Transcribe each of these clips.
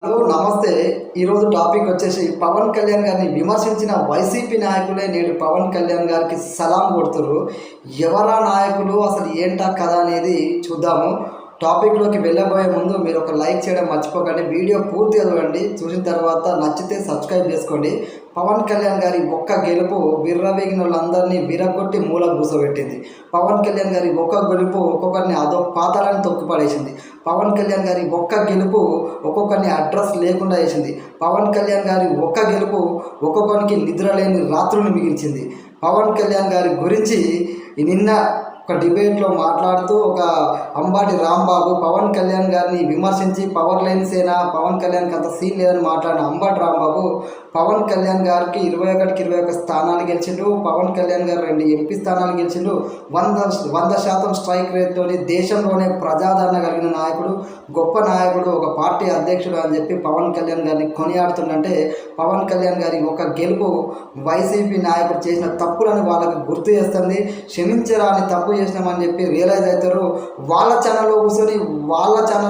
Hello నమస్తే. ఈరోజు topic వచ్చేసి పవన్ కళ్యాణ్ గారిని విమర్శించిన వైసీపీ నాయకులే నేడు పవన్ కళ్యాణ్ గారికి సలాం కొడుతున్నారు. ఎవరా నాయకులు, అసలు ఏంటా కథ అనేది చూద్దాము. టాపిక్లోకి వెళ్ళబోయే ముందు మీరు ఒక లైక్ చేయడం మర్చిపోకండి. వీడియో పూర్తిగా చూడండి. చూసిన తర్వాత నచ్చితే సబ్స్క్రైబ్ చేసుకోండి. పవన్ కళ్యాణ్ గారి ఒక్క గెలుపు విర్రవేగిన వాళ్ళందరినీ విరగొట్టి మూల కూసబెట్టింది. పవన్ కళ్యాణ్ గారి ఒక్క గెలుపు ఒక్కొక్కరిని అదో పాతాలని తొక్కిపడేసింది. పవన్ కళ్యాణ్ గారి ఒక్క గెలుపు ఒక్కొక్కరిని అడ్రస్ లేకుండా చేసింది. పవన్ కళ్యాణ్ గారి ఒక్క గెలుపు ఒక్కొక్కరికి నిద్ర లేని రాత్రులు మిగిల్చింది. పవన్ కళ్యాణ్ గారి గురించి నిన్న ఒక డిబేట్లో మాట్లాడుతూ ఒక అంబాటి రాంబాబు పవన్ కళ్యాణ్ గారిని విమర్శించి పవర్ లేని సేన, పవన్ కళ్యాణ్కి అంత సీన్ లేదని మాట్లాడిన అంబాటి రాంబాబు పవన్ కళ్యాణ్ గారికి 21కి 21 స్థానాలు గెలిచిండు. పవన్ కళ్యాణ్ గారు 2 ఎంపీ స్థానాలు గెలిచిండు. 100% స్ట్రైక్ రేట్తోని దేశంలోనే ప్రజాదరణ కలిగిన నాయకుడు, గొప్ప నాయకుడు, ఒక పార్టీ అధ్యక్షుడు అని చెప్పి పవన్ కళ్యాణ్ గారిని కొనియాడుతుందంటే పవన్ కళ్యాణ్ గారి ఒక గెలుపు వైసీపీ నాయకుడు చేసిన తప్పులను వాళ్ళకి గుర్తు చేస్తుంది. క్షమించరాని తప్పు చేసినామని చెప్పి రియలైజ్ అవుతారు. వాళ్ళ ఛానల్లో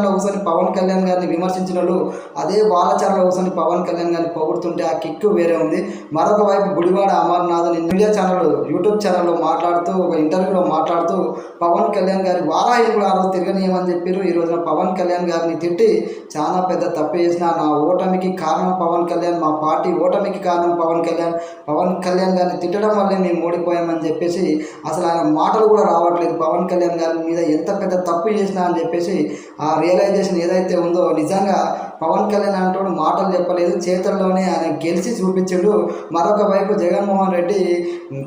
కూర్చొని పవన్ కళ్యాణ్ గారిని విమర్శించిన వాళ్ళు అదే వాళ్ళ ఛానల్లో కూర్చొని పవన్ కళ్యాణ్ గారిని పొగుడుతుంటే ఆ కిక్కు వేరే ఉంది. మరొక వైపు Gudivada Amarnath India channel YouTube ఛానల్లో మాట్లాడుతూ ఒక ఇంటర్వ్యూలో మాట్లాడుతూ పవన్ కళ్యాణ్ గారి వారాయి కూడా ఆ రోజు తిరగనీయమని చెప్పారు. ఈ రోజున పవన్ కళ్యాణ్ గారిని తిట్టి చాలా పెద్ద తప్పు చేసిన, నా ఓటమికి కారణం పవన్ కళ్యాణ్, మా పార్టీ ఓటమికి కారణం పవన్ కళ్యాణ్ గారిని తిట్టడం వల్లే మేము ఓడిపోయామని చెప్పేసి అసలు ఆయన మాటలు కూడా రావట్లేదు. పవన్ కళ్యాణ్ గారి మీద ఎంత పెద్ద తప్పు చేసినా అని చెప్పేసి ఆ రియలైజేషన్ ఏదైతే ఉందో, నిజంగా పవన్ కళ్యాణ్ అంటూ మాటలు చెప్పలేదు, చేతుల్లోనే ఆయన గెలిచి చూపించాడు. మరొక వైపు జగన్మోహన్ రెడ్డి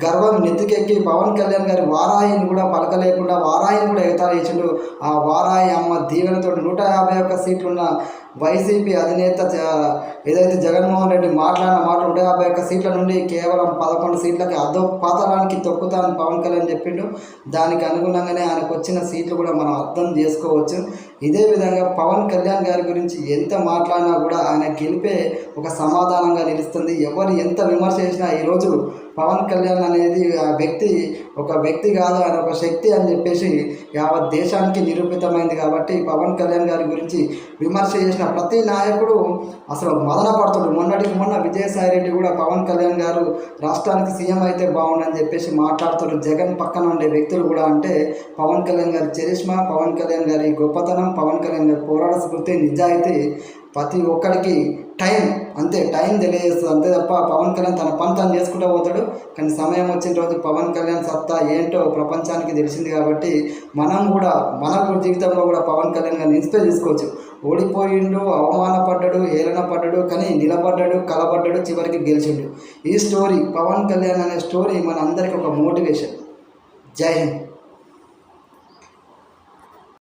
గర్వం నెత్తికెక్కి పవన్ కళ్యాణ్ గారి వారాయిని కూడా పలకలేకుండా వారాయిని కూడా ఎగతాళి చేసిండు. ఆ వారాయి అమ్మ దీవెనతో 151 సీట్లున్న వైసీపీ అధినేత ఏదైతే జగన్మోహన్ రెడ్డి మాట్లాడిన మాట 151 సీట్ల నుండి కేవలం 11 సీట్లకి అదో పాతాళానికి తొక్కుతానని పవన్ కళ్యాణ్ చెప్పిండు. దానికి అనుగుణంగానే ఆయనకు వచ్చిన సీట్లు కూడా మనం అర్థం చేసుకోవచ్చు. ఇదే విధంగా పవన్ కళ్యాణ్ గారి గురించి ఎంత మాట్లాడినా కూడా ఆయన గెలిపే ఒక సమాధానంగా నిలుస్తుంది. ఎవరు ఎంత విమర్శ చేసినా ఈరోజు పవన్ కళ్యాణ్ అనేది ఒక వ్యక్తి కాదు, ఆయన ఒక శక్తి అని చెప్పేసి యావత్ దేశానికి నిరూపితమైంది. కాబట్టి పవన్ కళ్యాణ్ గారి గురించి విమర్శ చేసిన ప్రతి నాయకుడు అసలు మదన పడుతుంది. మొన్న విజయసాయి రెడ్డి కూడా పవన్ కళ్యాణ్ గారు రాష్ట్రానికి సీఎం అయితే బాగుండని చెప్పేసి మాట్లాడుతారు. జగన్ పక్కన ఉండే వ్యక్తులు కూడా అంటే పవన్ కళ్యాణ్ గారి చరిష్మా, పవన్ కళ్యాణ్ గారి గొప్పతనం, పవన్ కళ్యాణ్ గారి పోరాట స్ఫూర్తి, నిజాయితీ ప్రతి ఒక్కరికి టైం తెలియజేస్తుంది అంతే తప్ప పవన్ కళ్యాణ్ తన పని తను చేసుకుంటూ పోతాడు. కానీ సమయం వచ్చిన రోజు పవన్ కళ్యాణ్ సత్తా ఏంటో ప్రపంచానికి తెలిసింది. కాబట్టి మనం కూడా మన జీవితంలో కూడా పవన్ కళ్యాణ్ గారిని ఇన్స్పైర్ చేసుకోవచ్చు. ఓడిపోయిండు, అవమానపడ్డాడు, హేళన పడ్డాడు, కానీ నిలబడ్డాడు, కలబడ్డాడు, చివరికి గెలిచిండు. ఈ స్టోరీ, పవన్ కళ్యాణ్ అనే స్టోరీ మన అందరికీ ఒక మోటివేషన్. జై హింద్.